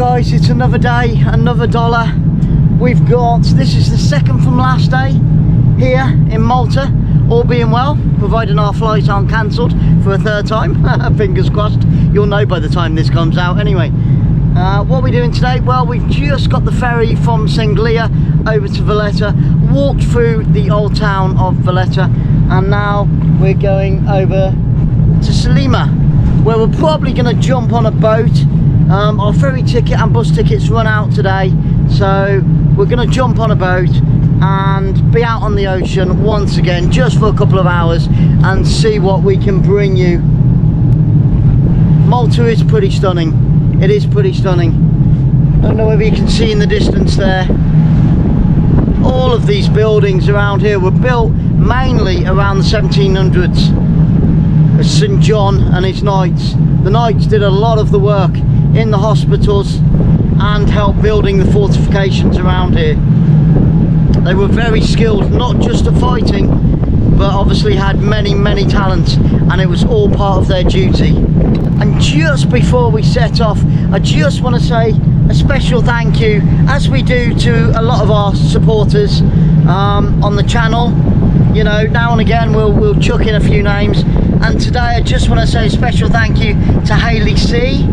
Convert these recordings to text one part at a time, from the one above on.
guys, it's another day, another dollar. We've got, this is the second from last day here in Malta, all being well, providing our flights aren't cancelled for a third time. Fingers crossed. You'll know by the time this comes out anyway. What are we doing today? Well, we've just got the ferry from Saint Elmo over to Valetta, walked through the old town of Valetta, and now we're going over to sliema, where we're probably going to jump on a boat. Our ferry ticket and bus tickets run out today, so we're going to jump on a boat and be out on the ocean once again, just for a couple of hours, and see what we can bring you. Malta is pretty stunning. It is pretty stunning. I don't know whether you can see in the distance there. All of these buildings around here were built mainly around the 1700s. St John and his knights. The knights did a lot of the work in the hospitals and helped building the fortifications around here. They were very skilled, not just at fighting, but obviously had many talents, and it was all part of their duty. And just before we set off, I just want to say a special thank you, as we do to a lot of our supporters on the channel. You know, now and again we'll chuck in a few names, and today I just want to say a special thank you to Hayley C,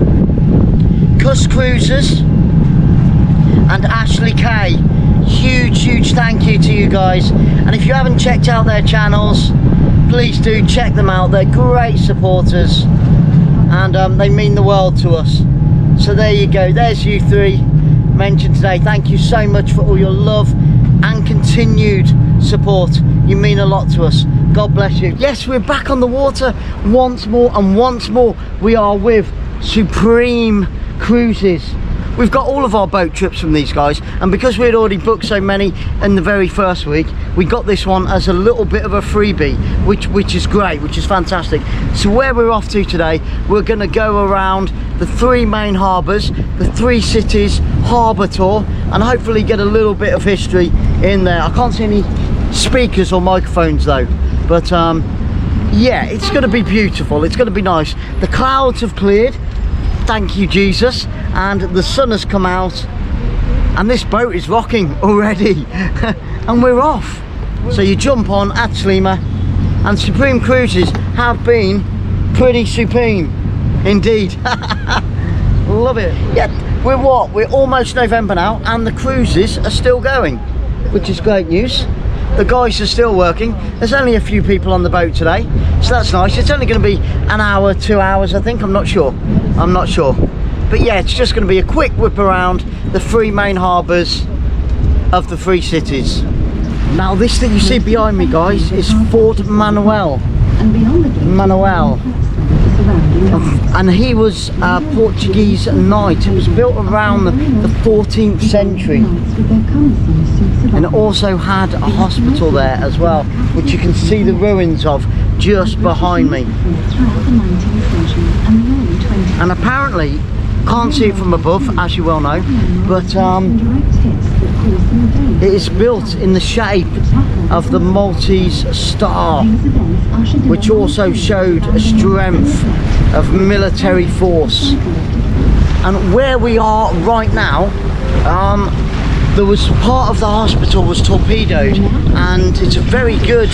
Cus Cruisers, and Ashley K. Huge thank you to you guys, and if you haven't checked out their channels, please do check them out. They're great supporters, and they mean the world to us. So there you go, there's you three mentioned today. Thank you so much for all your love and continued support. You mean a lot to us. God bless you. Yes, we're back on the water once more, and once more we are with Supreme Cruises. We've got all of our boat trips from these guys, and because we had already booked so many in the very first week, we got this one as a little bit of a freebie, which is great, which is fantastic. So where we're off to today, we're going to go around the three main harbours, the three cities harbour tour, and hopefully get a little bit of history in there. I can't see any speakers or microphones though, but yeah, it's going to be beautiful. It's going to be nice. The clouds have cleared, thank you Jesus, and the sun has come out, and this boat is rocking already. And we're off. So you jump on at sliema, and Supreme Cruises have been pretty supreme indeed. Love it. Yeah, we're almost November now, and the cruises are still going, which is great news. The guys are still working. There's only a few people on the boat today, so that's nice. It's only going to be an hour, 2 hours, I think. I'm not sure. But yeah, it's just going to be a quick whip around the three main harbours of the three cities. Now this that you see behind me, guys, is Fort Manuel. And he was a Portuguese knight. It was built around the 14th century, and it also had a hospital there as well, which you can see the ruins of just behind me. And apparently, can't see it from above, as you well know, but it is built in the shape of the Maltese star, which also showed a strength of military force. And where we are right now, there was part of the hospital was torpedoed, and it's a very good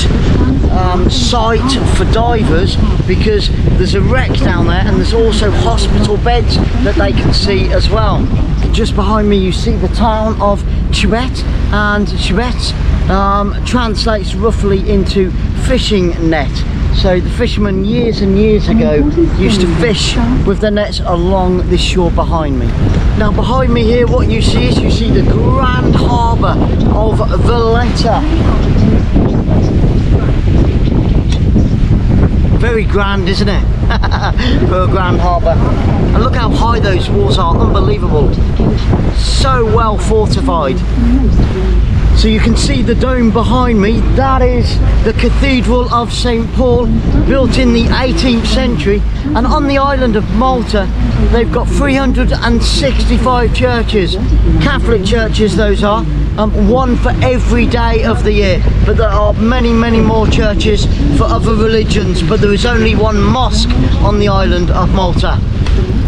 site for divers, because there's a wreck down there, and there's also hospital beds that they can see as well. Just behind me you see the town of 𝓳𝓸𝓲𝓷𝓲𝓷𝓰, and 𝓳𝓸𝓲𝓷𝓲𝓷𝓰 translates roughly into fishing net. So the fishermen years and years ago used to fish with their nets along this shore behind me. Now behind me here, what you see is the grand harbour of Valetta. Very grand, isn't it? For a grand harbour. And look how high those walls are, unbelievable. So well fortified. So you can see the dome behind me. That is the Cathedral of St Paul, built in the 18th century. And on the island of Malta, they've got 365 churches, Catholic churches those are, one for every day of the year. But there are many more churches for other religions, but there is only one mosque on the island of Malta.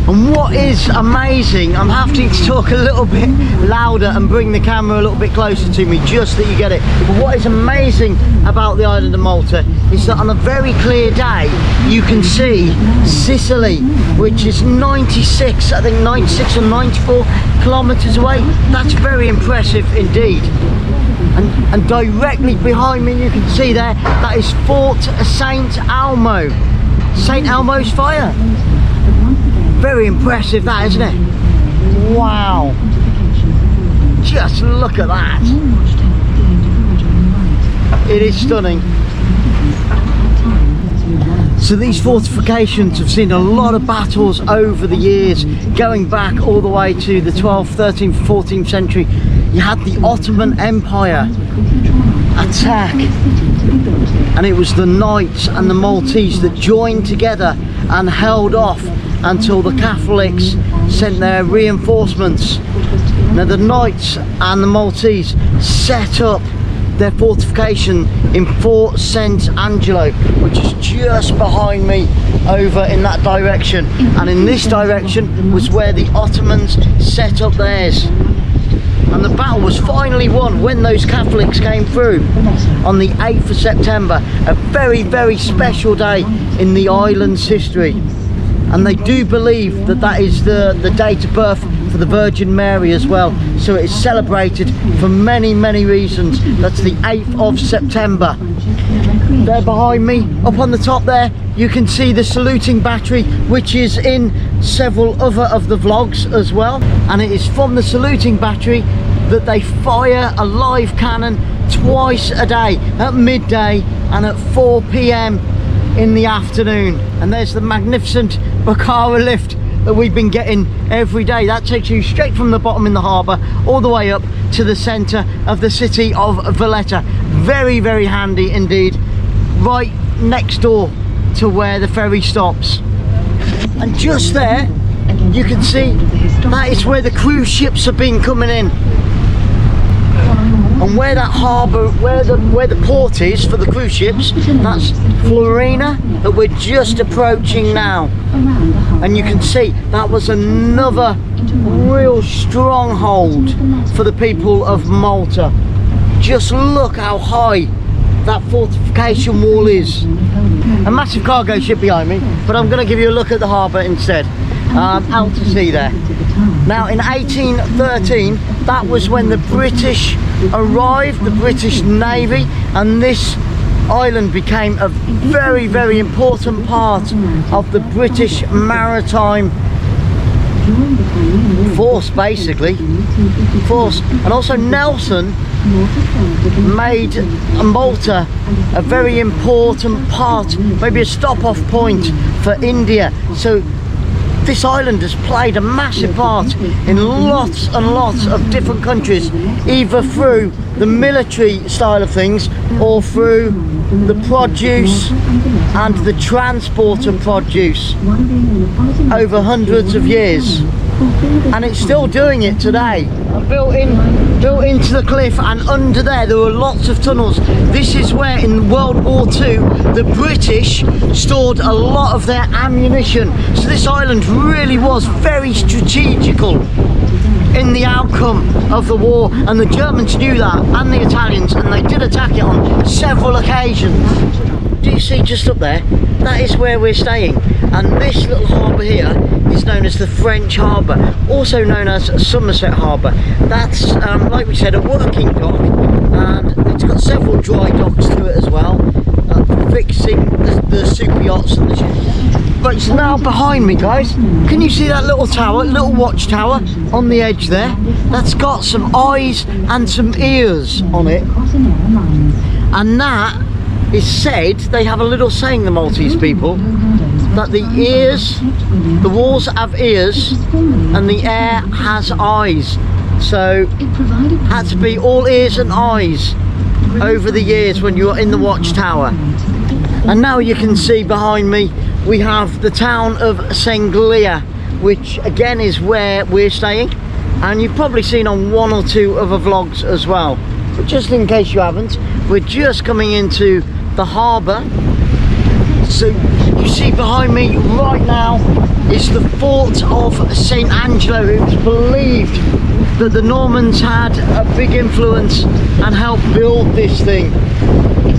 And what is amazing, I'm having to talk a little bit louder and bring the camera a little bit closer to me just that you get it. But what is amazing about the island of Malta is that on a very clear day you can see Sicily, which is 96, I think 96 or 94 kilometers away. That's very impressive indeed. And directly behind me you can see there, that is Fort Saint Elmo. Saint Elmo's fire. Very impressive that, isn't it? Wow. Just look at that. It is stunning. So these fortifications have seen a lot of battles over the years, going back all the way to the 12th, 13th, 14th century. You had the Ottoman Empire attack, and it was the Knights and the Maltese that joined together and held off until the Catholics sent their reinforcements. Now the Knights and the Maltese set up their fortification in Fort Saint Angelo, which is just behind me over in that direction, and in this direction was where the Ottomans set up theirs. And the battle was finally won when those Catholics came through on the 8th of September, a very, very special day in the island's history. And they do believe that that is the date of birth for the Virgin Mary as well, so it is celebrated for many, many reasons. That's the 8th of September. There behind me, up on the top there, you can see the saluting battery, which is in several other of the vlogs as well, and it is from the saluting battery that they fire a live cannon twice a day, at midday and at 4 p.m. in the afternoon. And there's the magnificent 𝓣𝓱𝓪𝓷𝓲𝓷𝓰 lift that we've been getting every day. That takes you straight from the bottom in the harbour all the way up to the centre of the city of Valetta. Very, very handy indeed, right next door to where the ferry stops. And just there you can see that is where the cruise ships have been coming in, and where that harbour, where the port is for the cruise ships, that's 𝓳𝓸𝓲𝓷𝓲𝓷𝓰 that we're just approaching now. And you can see that was another real stronghold for the people of Malta. Just look how high that fortification wall is. A massive cargo ship behind me, but I'm going to give you a look at the harbour instead, out to sea there. Now in 1813, that was when the British arrived, the British Navy, and this island became a very, very important part of the British maritime force, basically. And also Nelson made Malta a very important part, maybe a stop-off point for India. So this island has played a massive part in lots and lots of different countries, either through the military style of things or through the produce and the transport of produce over hundreds of years. And it's still doing it today. Built into the cliff, and under there were lots of tunnels. This is where in World War II the British stored a lot of their ammunition. So this island really was very strategical in the outcome of the war, and the Germans knew that, and the Italians, and they did attack it on several occasions. Do you see just up there? That is where we're staying, and this little harbour here is known as the French Harbour, also known as Somerset Harbour. That's, like we said, a working dock, and it's got several dry docks to it as well, fixing the super yachts and the ships. But it's now behind me, guys. Can you see that little tower, little watchtower on the edge there? That's got some eyes and some ears on it, and that is said, they have a little saying, the Maltese people, that the walls have ears and the air has eyes. So had to be all ears and eyes over the years when you were in the watchtower. And now you can see behind me we have the town of Saint Elmo, which again is where we're staying, and you've probably seen on one or two other vlogs as well, but just in case you haven't, we're just coming into the harbour. So you see behind me right now is the fort of Saint Angelo. It was believed that the Normans had a big influence and helped build this thing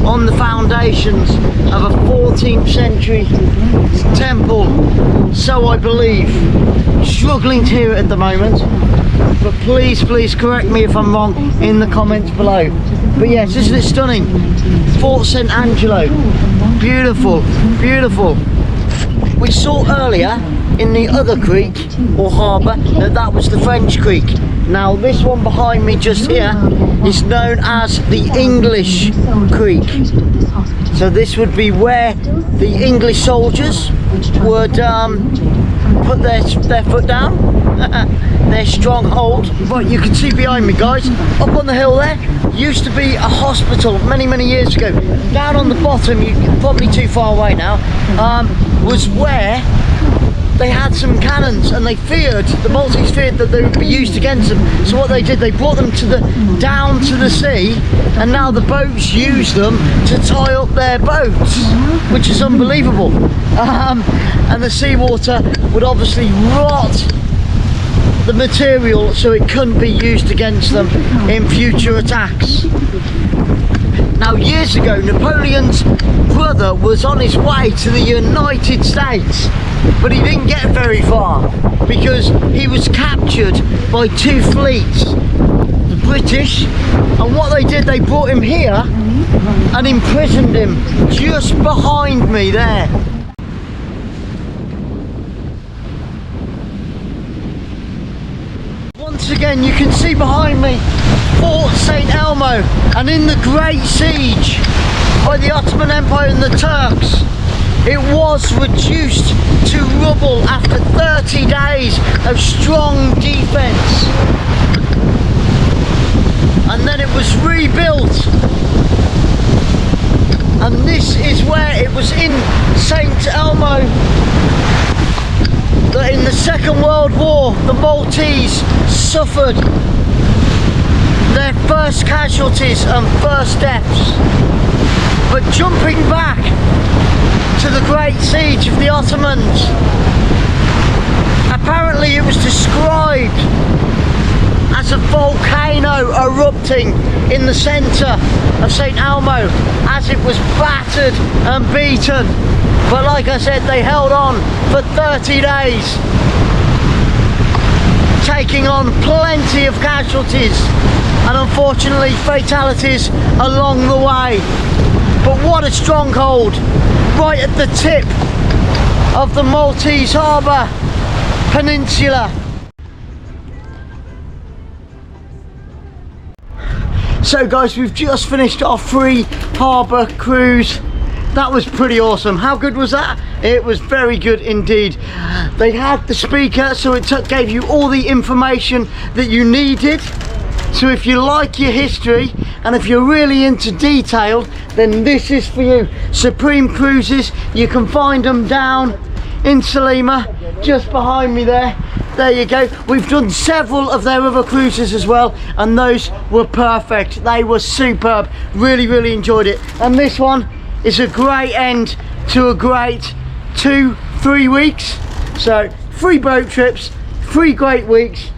on the foundations of a 14th century temple, so I believe. Struggling to hear it at the moment, but please correct me if I'm wrong in the comments below. But yes, isn't it stunning? Fort Saint Angelo, beautiful, beautiful. We saw earlier in the other creek or harbour that was the French creek. Now this one behind me just here is known as the English Creek. So this would be where the English soldiers would put their foot down, their stronghold. But you can see behind me, guys, up on the hill there, used to be a hospital many years ago. Down on the bottom, you're probably too far away now, was where they had some cannons, and the Maltese feared that they would be used against them. So what they did, they brought them down to the sea, and now the boats use them to tie up their boats, which is unbelievable. And the seawater would obviously rot the material so it couldn't be used against them in future attacks. Now years ago, Napoleon's brother was on his way to the United States, but he didn't get very far because he was captured by two fleets, the British, and what they did, they brought him here and imprisoned him just behind me there. Once again, you can see behind me Fort Saint Elmo, and in the Great Siege by the Ottoman Empire and the Turks, it was reduced to rubble after 30 days of strong defence, and then it was rebuilt. And this is where it was in Saint Elmo that in the Second World War the Maltese suffered their first casualties and first deaths. But jumping back to the Great Siege of the Ottomans, apparently it was described as a volcano erupting in the centre of Saint Elmo as it was battered and beaten. But like I said, they held on for 30 days, taking on plenty of casualties and unfortunately fatalities along the way. But what a stronghold, right at the tip of the Maltese Harbour Peninsula. So guys, we've just finished our free harbour cruise. That was pretty awesome. How good was that? It was very good indeed. They had the speaker, so it gave you all the information that you needed. So if you like your history and if you're really into detail, then this is for you. Supreme Cruises, you can find them down in Sliema, just behind me there. There you go. We've done several of their other cruises as well, and those were perfect. They were superb. Really enjoyed it. And this one is a great end to a great 2-3 weeks. So 3 boat trips, 3 great weeks.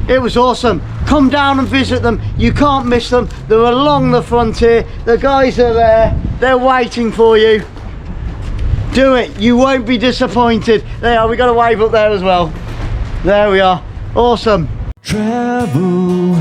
It was awesome. Come down and visit them. You can't miss them. They're along the frontier. The guys are there. They're waiting for you. Do it. You won't be disappointed. There, we got a wave up there as well. There we are. Awesome. Travel